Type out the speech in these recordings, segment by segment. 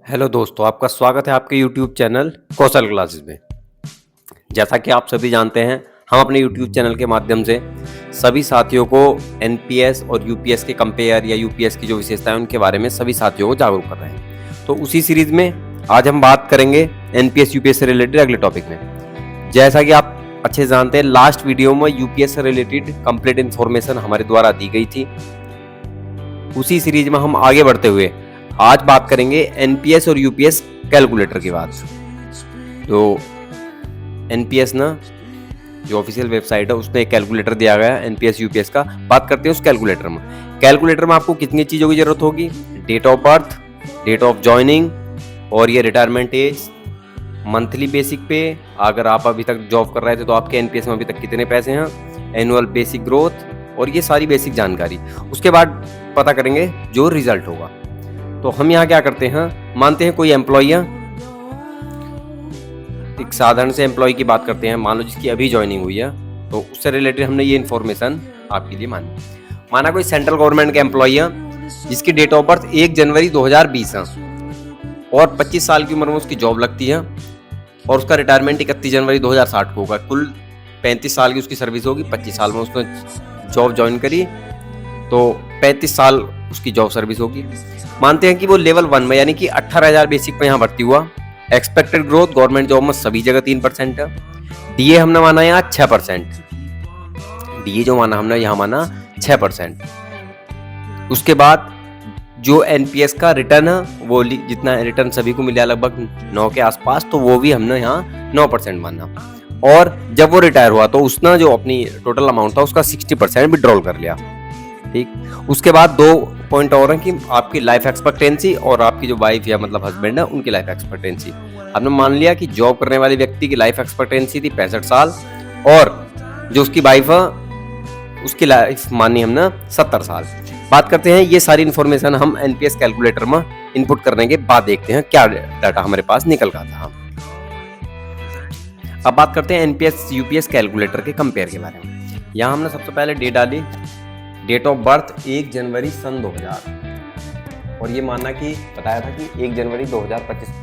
Hello दोस्तों, आपका स्वागत है आपके यूट्यूब चैनल कौशल क्लासेस में। जैसा कि आप सभी जानते हैं, हम अपने यूट्यूब चैनल के माध्यम से सभी साथियों को एनपीएस और यूपीएस के कंपेयर या यूपीएस की जो विशेषताएं उनके बारे में सभी साथियों को जागरूक कर रहे हैं। तो उसी सीरीज में आज हम बात करेंगे एनपीएस यूपीएस से रिलेटेड अगले टॉपिक में। जैसा कि आप अच्छे से जानते हैं, लास्ट वीडियो में यूपीएस से रिलेटेड कंप्लीट इन्फॉर्मेशन हमारे द्वारा दी गई थी। उसी सीरीज में हम आगे बढ़ते हुए आज बात करेंगे एनपीएस और यूपीएस कैलकुलेटर की बात। तो एनपीएस ना जो ऑफिशियल वेबसाइट है उसमें एक कैलकुलेटर दिया गया है एनपीएस यूपीएस का। बात करते हैं उस कैलकुलेटर में आपको कितनी चीज़ों की जरूरत होगी? Date of birth, date of joining और ये रिटायरमेंट एज, मंथली बेसिक पे, अगर आप अभी तक जॉब कर रहे थे तो आपके एनपीएस में अभी तक कितने पैसे हैं, एनुअल बेसिक ग्रोथ और ये सारी बेसिक जानकारी। उसके बाद पता करेंगे जो रिजल्ट होगा। तो हम यहाँ क्या करते हैं, मानते हैं कोई एम्प्लॉय है, एक साधारण से एम्प्लॉय की बात करते हैं, मान लो जिसकी अभी ज्वाइनिंग हुई है, तो उससे रिलेटेड हमने ये इन्फॉर्मेशन आपके लिए माना कोई सेंट्रल गवर्नमेंट का एम्प्लॉय है जिसकी डेट ऑफ बर्थ 1 जनवरी 2020 है और 25 साल की उम्र में उसकी जॉब लगती है और उसका रिटायरमेंट 31 जनवरी 2060 को होगा। कुल 35 साल की उसकी सर्विस होगी। 25 साल में उसने जॉब ज्वाइन करी तो 35 साल उसकी जॉब सर्विस होगी। मानते हैं कि वो लेवल 1 में यानी कि 18,000 बेसिक पे यहाँ भर्ती हुआ। एक्सपेक्टेड ग्रोथ गवर्नमेंट जॉब में सभी जगह 3% है। डीए हमने माना यहाँ 6%। डीए जो माना हमने यहाँ माना 6%। उसके बाद जो एनपीएस का रिटर्न है वो जितना रिटर्न सभी को मिला लगभग 9 के आसपास, तो वो भी हमने यहाँ 9% माना। और जब वो रिटायर हुआ तो उसने जो अपनी टोटल अमाउंट था उसका 60% विड्रॉल कर लिया। ठीक, उसके बाद 2 पॉइंट और हैं कि आपकी लाइफ एक्सपेक्टेंसी और आपकी जो वाइफ या मतलब हस्बैंड है उनकी लाइफ एक्सपेक्टेंसी। हमने मान लिया कि जॉब करने वाले व्यक्ति की लाइफ एक्सपेक्टेंसी थी 65 साल और जो उसकी वाइफ है उसकी लाइफ मानी हमने 70 साल। बात करते हैं ये सारी इन्फॉर्मेशन हम एनपीएस कैलकुलेटर में इनपुट करने के बाद देखते हैं क्या डाटा हमारे पास निकल का था। अब बात करते हैं एनपीएस यूपीएस कैलकुलेटर के कंपेयर के बारे में। यहाँ हमने सबसे पहले डेट डाली, डेट ऑफ बर्थ 1 जनवरी सन 2000 और ये माना कि बताया था कि 1 जनवरी 2025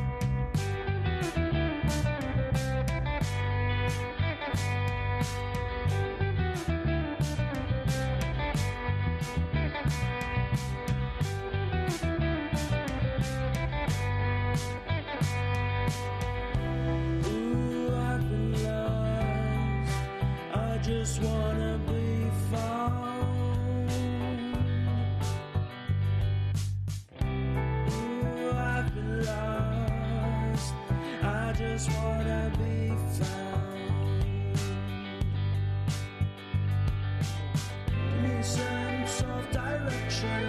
just wanna be found. Ooh, I've been lost. I just wanna be found. Give me a sense of direction.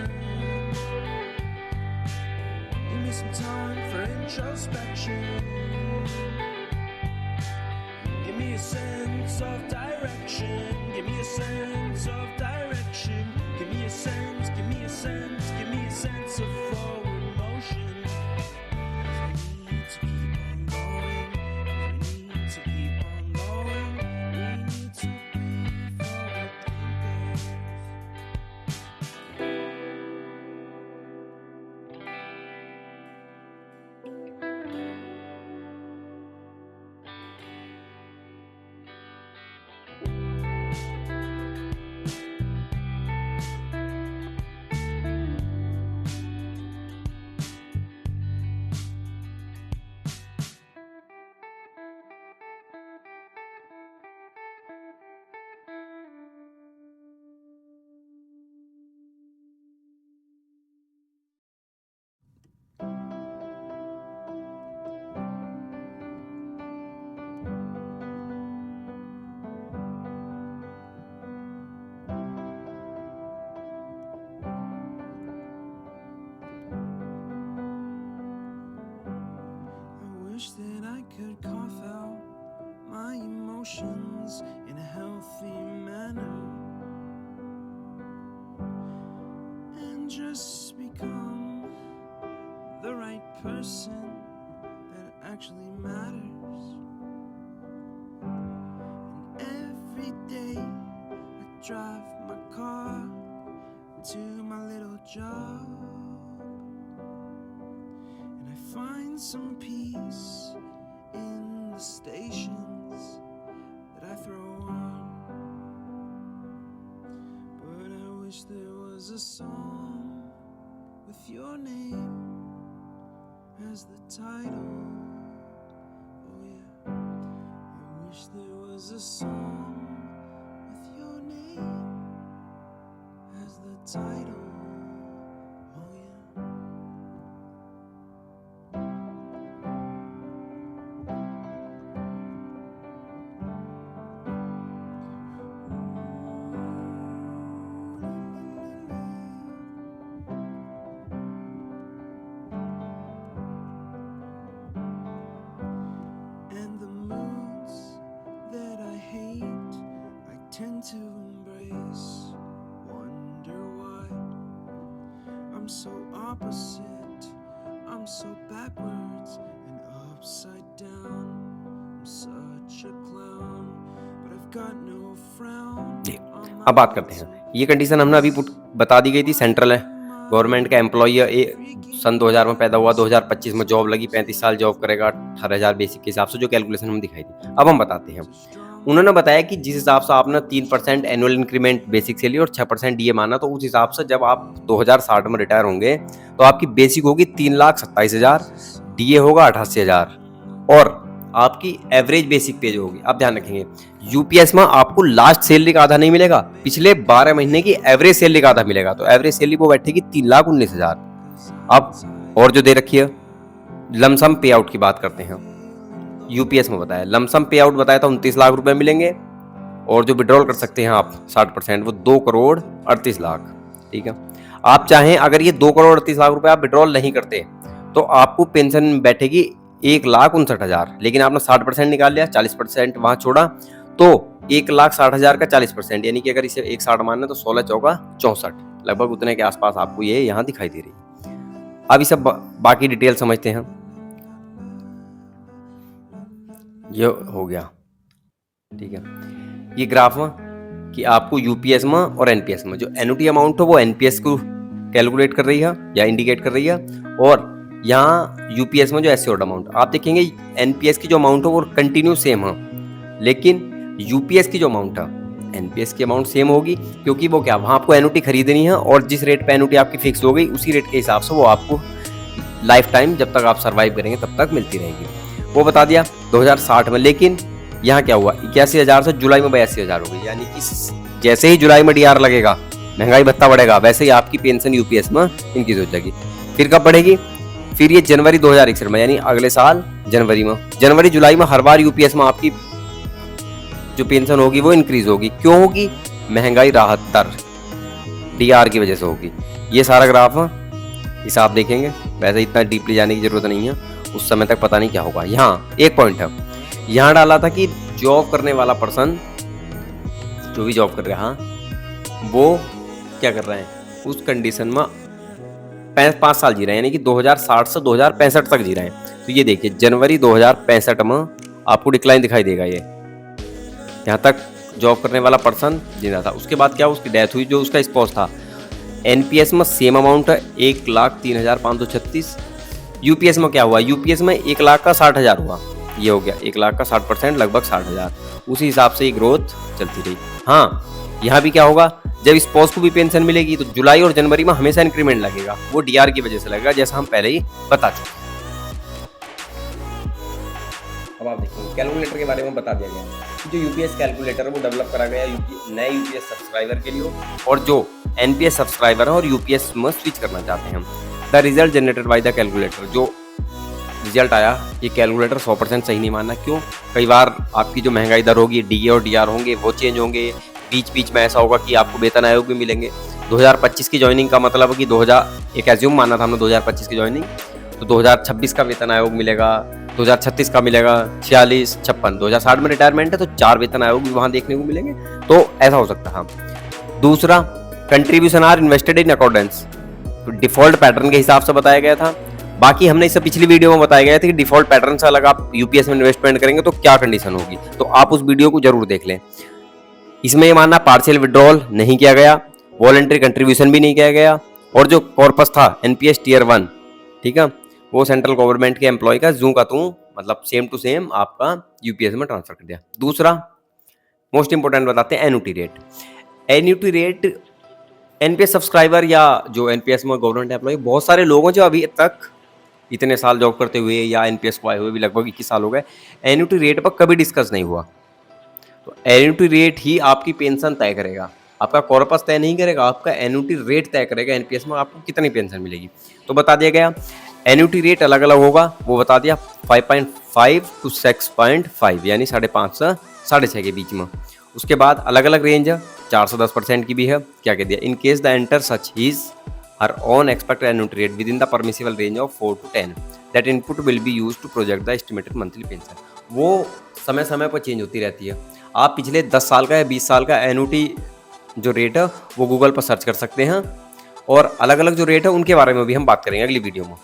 Give me some time for introspection. Give me a sense of direction. Give me a sense of direction. Give me a sense, give me a sense, give me a sense of forward motion. We need to keep on going. We need to keep on going. We need to be forward thinkers. Wish that I could cough out my emotions in a healthy manner and just become the right person that actually matters. And every day I drive my car to my little job and I find find some peace in the stations that I throw on. But I wish there was a song with your name as the title. Oh yeah, I wish there was a song with your name as the title. Oh yeah. And the moods that I hate, I tend to embrace. Wonder why I'm so opposite, I'm so backwards and upside down. I'm such a clown, but I've got no frown. जी, अब बात करते हैं। ये condition हमने अभी बता दी गई थी, सेंट्रल है, गवर्नमेंट का एम्प्लॉई है, सन 2000 में पैदा हुआ, 2025 में जॉब लगी, 35 साल जॉब करेगा, 18,000 बेसिक के हिसाब से जो कैलकुलेशन हम दिखाई थी। अब हम बताते हैं। उन्होंने बताया कि जिस हिसाब से आपने 3% एनुअल इंक्रीमेंट बेसिक से ली और 6% डीए माना, तो उस हिसाब से जब आप 2060 में रिटायर होंगे तो आपकी बेसिक होगी 3,27,000, डीए होगा 88,000 और आपकी एवरेज बेसिक पे जो होगी, आप ध्यान रखेंगे यूपीएस में आपको लास्ट सैलरी का आधा नहीं मिलेगा, पिछले 12 महीने की एवरेज सैलरी का आधा मिलेगा, तो एवरेज सैलरी वो बैठेगी 3,19,000। अब और जो दे रखी है लमसम पे आउट की बात करते हैं। यूपीएस में बताया लमसम पे आउट बताया था 29 लाख रुपए मिलेंगे और जो विड्रॉल कर सकते हैं आप 60% वो 2,38,00,000। ठीक है, आप चाहें अगर ये 2,38,00,000 रुपए आप विड्रॉल नहीं करते तो आपको पेंशन बैठेगी 1,59,000, लेकिन आपने 60% निकाल लिया, 40% वहां छोड़ा तो 1,60,000 का 40%, यानी कि अगर इसे 1,60 मानना तो 16 चौका 64, लगभग उतने के आसपास आपको ये यहाँ दिखाई दे रही है। अब इसे बाकी डिटेल समझते हैं। ये हो गया, ठीक है, ये ग्राफ में कि आपको यूपीएस में और एनपीएस में जो एन्युटी अमाउंट हो वो एनपीएस को कैलकुलेट कर रही है या इंडिकेट कर रही है, और यहाँ यूपीएस में जो एस्योर्ड अमाउंट आप देखेंगे एनपीएस की जो अमाउंट है वो कंटिन्यू सेम है, लेकिन यूपीएस की जो अमाउंट है एनपीएस की अमाउंट सेम होगी, क्योंकि वो क्या वहाँ आपको एन्युटी खरीदनी है और जिस रेट पे एन्युटी आपकी फिक्स हो गई उसी रेट के हिसाब से वो आपको लाइफ टाइम जब तक आप सर्वाइव करेंगे तब तक मिलती रहेगी। वो बता दिया 2060 में, लेकिन यहाँ क्या हुआ 81,000 से जुलाई में 82,000 हो गई, यानी कि जैसे ही जुलाई में डीआर लगेगा महंगाई भत्ता बढ़ेगा वैसे ही आपकी पेंशन यूपीएस में इंक्रीज हो जाएगी। फिर कब बढ़ेगी, फिर ये जनवरी 2061 में, यानी अगले साल जनवरी में, जनवरी जुलाई में हर बार यूपीएस में आपकी जो पेंशन होगी वो इंक्रीज होगी। क्यों होगी, महंगाई राहत दर डीआर की वजह से होगी। ये सारा ग्राफ है, इसे आप देखेंगे, वैसे इतना डीपली जाने की जरूरत नहीं है, उस समय तक पता नहीं क्या होगा। यहाँ एक पॉइंट है, यहाँ डाला था कि जॉब करने वाला पर्सन जो भी जॉब कर रहा है वो क्या कर रहे हैं, उस कंडीशन में 5 साल जी रहे हैं, यानी कि 2060 से 2065 तक जी रहे हैं। तो ये देखिए जनवरी 2065 में आपको डिक्लाइन दिखाई देगा। ये यहाँ तक जॉब करने वाला पर्सन जिंदा था, उसके बाद क्या उसकी डेथ हुई, जो उसका स्पॉस था। एनपीएस में सेम अमाउंट है 1,03,536। यूपीएस में क्या हुआ, यूपीएस में 1,00,000 का 60,000 हुआ, ये हो गया 1,00,000 का 60%, लगभग 60,000। उसी हिसाब से ये ग्रोथ चलती रही। हाँ, यहाँ भी क्या होगा, जब स्पॉस को भी पेंशन मिलेगी तो जुलाई और जनवरी में हमेशा इंक्रीमेंट लगेगा, वो डीआर की वजह से लगेगा, जैसा हम पहले ही बता चुके। अब आप देखिए कैलकुलेटर के बारे में बता दिया गया। जो यूपीएस कैलकुलेटर है वो डेवलप करा गया नए यूपीएस सब्सक्राइबर के लिए, और जो एनपीएस सब्सक्राइबर है और यूपीएस में स्विच करना चाहते हैं। The result generated by the calculator, जो रिजल्ट आया ये कैलकुलेटर 100% सही नहीं मानना। क्यों, कई बार आपकी जो महंगाई दर होगी, डीए और डीआर होंगे वो चेंज होंगे, बीच में ऐसा होगा कि आपको वेतन आयोग भी मिलेंगे। 2025 की ज्वाइनिंग का मतलब है कि 2000 एक एज्यूम माना था हमने 2025 की ज्वाइनिंग, तो 2026 का वेतन आयोग मिलेगा, 2036 का मिलेगा, 46, 56, 2060 में रिटायरमेंट है तो 4 वेतन आयोग भी वहां देखने को मिलेंगे, तो ऐसा हो सकता है। दूसरा, contribution are invested in accordance, default pattern के हिसाब से बताया गया था। बाकी हमने इससे पिछली वीडियो में बताया गया था कि डिफॉल्ट पैटर्न से अलग आप यूपीएस में इन्वेस्टमेंट करेंगे तो क्या कंडीशन होगी, तो आप उस वीडियो को जरूर देख लें। इसमें ये मानना पार्शियल विड्रॉल नहीं किया गया, वॉलंटरी कंट्रीब्यूशन भी नहीं किया गया, और जो कॉर्पस था एनपीएस टियर 1, ठीक है, वो सेंट्रल गवर्नमेंट के एम्प्लॉय का जू का तू मतलब सेम टू सेम आपका यूपीएस में ट्रांसफर कर दिया। दूसरा मोस्ट इंपोर्टेंट बताते हैं annuity rate. Annuity rate NPS subscriber या जो एनपीएस में गवर्नमेंट एम्प्लॉय, बहुत सारे लोग हैं जो अभी तक इतने साल जॉब करते हुए या एनपीएस को आए हुए भी लगभग 21 साल हो गए, एन्युटी रेट पर कभी डिस्कस नहीं हुआ। तो एन्युटी रेट ही आपकी पेंशन तय करेगा, आपका कॉर्पस तय नहीं करेगा, आपका एन्युटी रेट तय करेगा एनपीएस में आपको कितनी पेंशन मिलेगी। तो बता दिया गया एन्युटी रेट अलग अलग होगा, वो बता दिया 5.5 to 6.5 यानी 5.5 से 6.5 के बीच में। उसके बाद अलग अलग रेंज है, 4 से 10% की भी है। क्या कह दिया, in case the enter such his her own expected annuity rate within the permissible range of 4 to 10 that input will be use to project the estimated monthly pension. वो समय समय पर चेंज होती रहती है। आप पिछले 10 साल का या 20 साल का एन्युटी जो रेट है वो गूगल पर सर्च कर सकते हैं, और अलग अलग जो रेट है उनके बारे में भी हम बात करेंगे अगली वीडियो में।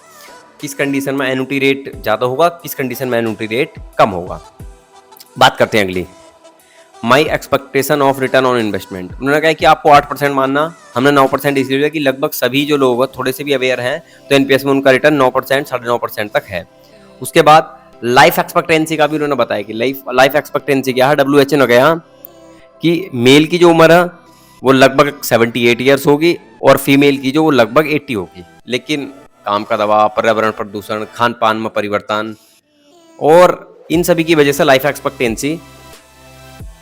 किस कंडीशन में एन्युटी रेट ज़्यादा होगा, किस कंडीशन में एन्युटी रेट कम होगा। बात करते हैं अगली, my expectation of return on investment. उन्होंने कहा कि आपको 8% मानना, हमने 9% इसलिए लिया कि लगभग सभी जो लोग थोड़े से भी अवेयर हैं तो एनपीएस में उनका रिटर्न 9% 9.5% तक है। उसके बाद लाइफ एक्सपेक्टेंसी का भी उन्होंने बताया कि लाइफ एक्सपेक्टेंसी क्या है, डब्ल्यूएचओ ने कहा कि मेल की जो उम्र है वो लगभग 78 ईयर्स होगी और फीमेल की जो वो लगभग 80 होगी। लेकिन काम का दबाव, पर्यावरण प्रदूषण, खान पान में परिवर्तन और इन सभी की वजह से लाइफ एक्सपेक्टेंसी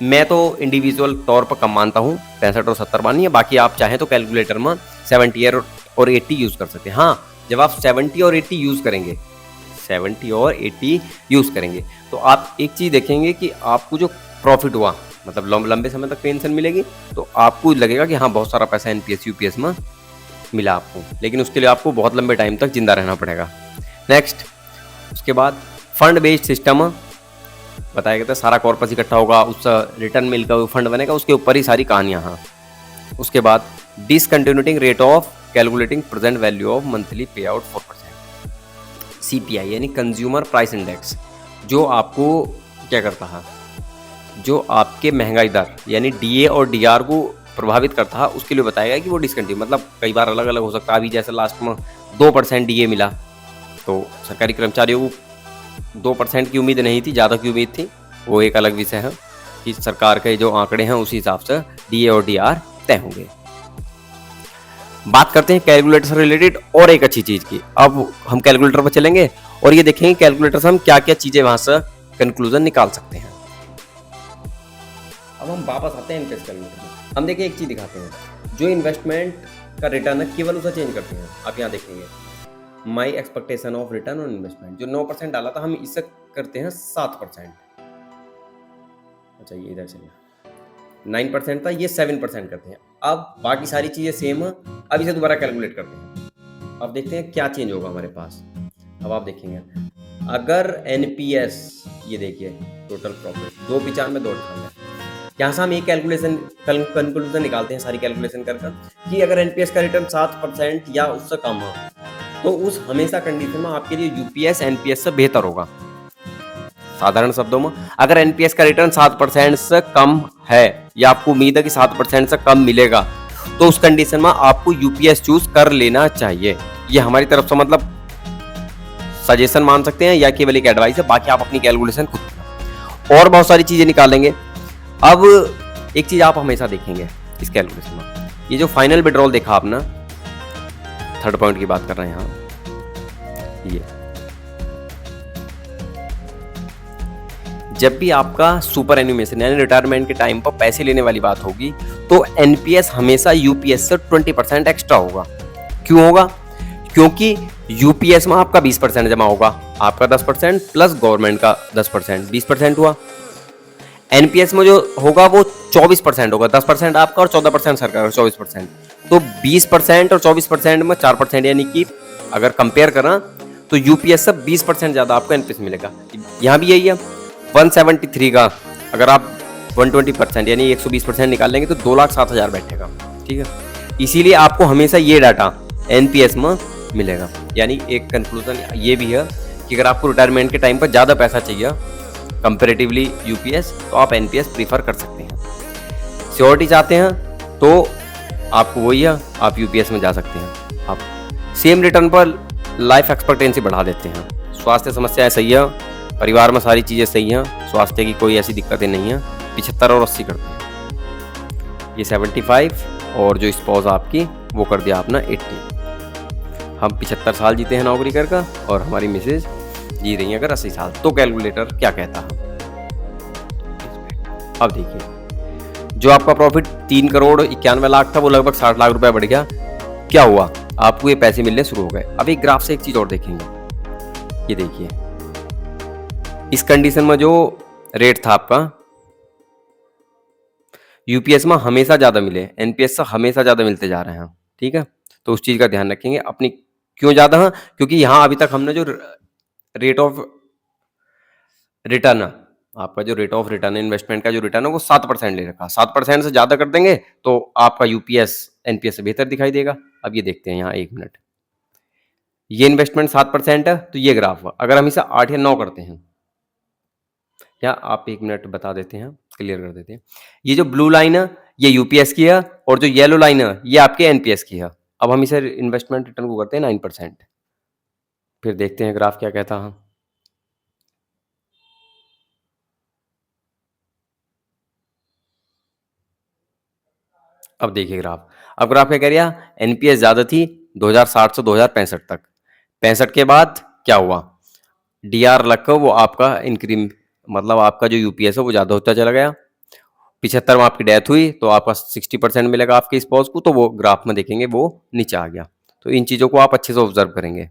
मैं तो इंडिविजुअल तौर पर कम मानता हूँ, 65 और 70 मानिए। बाकी आप चाहें तो कैलकुलेटर में 70 ईयर और 80 यूज़ कर सकते हैं। हाँ, जब आप 70 और 80 यूज़ करेंगे, 70 और 80 यूज़ करेंगे तो आप एक चीज़ देखेंगे कि आपको जो प्रॉफिट हुआ मतलब लंबे समय तक पेंशन मिलेगी, तो आपको लगेगा कि हाँ बहुत सारा पैसा एनपीएस यूपीएस में मिला आपको, लेकिन उसके लिए आपको बहुत लंबे टाइम तक जिंदा रहना पड़ेगा। नेक्स्ट, उसके बाद फंड बेस्ड सिस्टम बताया गया था, सारा कॉर्पस इकट्ठा होगा, उसका रिटर्न मिलकर फंड बनेगा, उसके ऊपर ही सारी कहानियाँ। हाँ, उसके बाद discounting rate of calculating present value of monthly payout 4%। CPI यानी कंज्यूमर प्राइस इंडेक्स, जो आपको क्या करता है, जो आपके महंगाई दर यानी डीए और डीआर को प्रभावित करता है, उसके लिए बताएगा कि वो डिसकंटिन्यू मतलब कई बार अलग अलग हो सकता है। अभी जैसे लास्ट में 2% डीए मिला तो सरकारी कर्मचारियों को 2% की उम्मीद नहीं थी, ज़्यादा की उम्मीद थी, वो एक अलग विषय है कि सरकार के जो आंकड़े हैं उसी हिसाब से डीए और डीआर तय होंगे। बात करते हैं कैलकुलेटर से रिलेटेड और एक अच्छी चीज़ की। अब हम कैलकुलेटर पर चलेंगे और ये देखेंगे कैलकुलेटर से हम क्या क्या चीज़ें वहाँ से कंक्लूजन निकाल सकते हैं। अब हम वापस आते हैं इन्वेस्ट कैलकुलेटर में। हम देखिए एक चीज़ दिखाते हैं, जो इन्वेस्टमेंट का रिटर्न है केवल उसे चेंज करते हैं। आप यहाँ देखेंगे my expectation of return on investment, जो 9% डाला था हम इससे करते हैं 7%। अच्छा ये इधर चलिए 9% था, ये 7% करते हैं। अब बाकी सारी चीज़ें सेम है, अब इसे दोबारा कैलकुलेट करते हैं। अब देखते हैं क्या चेंज होगा हमारे पास। अब आप देखेंगे अगर एनपीएस, ये देखिए टोटल प्रॉफिट 295 258, यहाँ से हम एक कंक्लूजन निकालते हैं सारी कैलकुलेशन कर कि अगर एनपीएस का रिटर्न 7% या उससे कम हो तो उस हमेशा कंडीशन में आपके लिए यूपीएस एनपीएस से बेहतर होगा। साधारण शब्दों में अगर एनपीएस का रिटर्न 7% से कम है या आपको उम्मीद है कि 7% से कम मिलेगा तो उस कंडीशन में आपको यूपीएस चूज कर लेना चाहिए। ये हमारी तरफ से मतलब सजेशन मान सकते हैं या केवल एक एडवाइस है, बाकी आप अपनी कैलकुलेशन खुद करना। और बहुत सारी चीजें निकालेंगे। अब एक चीज आप हमेशा देखेंगे इस कैलकुलेशन में, ये जो फाइनल विड्रॉल देखा आपने, थर्ड पॉइंट की बात कर रहे हैं यहाँ, ये जब भी आपका सुपर एन्यूमेशन यानी रिटायरमेंट के टाइम पर पैसे लेने वाली बात होगी तो एनपीएस हमेशा यूपीएस से 20% एक्स्ट्रा होगा। क्यों होगा? क्योंकि यूपीएस में आपका 20% जमा होगा, आपका 10% प्लस गवर्नमेंट का 10%, 20% हुआ। एनपीएस में जो होगा वो 24% होगा, 10% आपका और 14% सरकार का, 24%। तो 20% और 24% में 4%, यानी कि अगर कंपेयर करें तो यूपीएस से 20% ज़्यादा आपको एनपीएस मिलेगा। यहाँ भी यही है, 173 का अगर आप 120% यानी 120% निकाल लेंगे तो 2,07,000 बैठेगा। ठीक है, इसीलिए आपको हमेशा ये डाटा एनपीएस में मिलेगा। यानी एक कंक्लूजन ये भी है कि अगर आपको रिटायरमेंट के टाइम पर ज़्यादा पैसा चाहिए कंपेरेटिवली यूपीएस, तो आप एनपीएस प्रीफर कर सकते हैं। सिक्योरिटी चाहते हैं तो आपको वही है, आप यूपीएस में जा सकते हैं। आप सेम रिटर्न पर लाइफ एक्सपेक्टेंसी बढ़ा देते हैं। स्वास्थ्य समस्याएं सही है, परिवार में सारी चीज़ें सही हैं, स्वास्थ्य की कोई ऐसी दिक्कतें नहीं हैं। 75 और 80 करते हैं। ये 75 और जो स्पॉज आपकी वो कर दिया आपने 80। हम 75 साल जीते हैं नौकरी कर का और हमारी मिसेज जी रही हैं अगर 80 साल। तो कैलकुलेटर क्या कहता है? अब देखिए, जो आपका प्रॉफिट 3 करोड़ 91 लाख था वो लगभग 60 लाख रुपए बढ़ गया। क्या हुआ? आपको ये पैसे मिलने शुरू हो गए। अब एक ग्राफ से एक चीज और देखेंगे। ये देखिए, इस कंडीशन में जो रेट था आपका, यूपीएस में हमेशा ज्यादा मिले, एनपीएस से हमेशा ज्यादा मिलते जा रहे हैं। ठीक है, तो उस चीज का ध्यान रखेंगे अपनी। क्यों ज्यादा है? क्योंकि यहां अभी तक हमने जो रेट ऑफ रिटर्न, आपका जो रेट ऑफ रिटर्न इन्वेस्टमेंट का जो रिटर्न है वो 7% ले रखा। 7% से ज्यादा कर देंगे तो आपका यूपीएस एनपीएस से बेहतर दिखाई देगा। अब ये देखते हैं यहाँ, 1 मिनट। ये इन्वेस्टमेंट 7% है तो ये ग्राफ है। अगर हम इसे 8 या 9 करते हैं, या आप 1 मिनट बता देते हैं, क्लियर कर देते हैं। ये जो ब्लू लाइन है ये यूपीएस की है और जो येलो लाइन है ये आपके एनपीएस की है। अब हम इसे इन्वेस्टमेंट रिटर्न को करते हैं 9%। फिर देखते हैं ग्राफ क्या कहता है। अब देखिए ग्राफ, अब ग्राफ क्या कह रहा है? एनपीएस ज्यादा थी 2060 से 2065 तक। 65 के बाद क्या हुआ? डीआर लगकर वो आपका इंक्रीम, मतलब आपका जो यूपीएस है वो ज्यादा होता चला गया। 75 में आपकी डेथ हुई तो आपका 60% मिलेगा आपके स्पॉज को, तो वो ग्राफ में देखेंगे वो नीचे आ गया। तो इन चीजों को आप अच्छे से ऑब्जर्व करेंगे।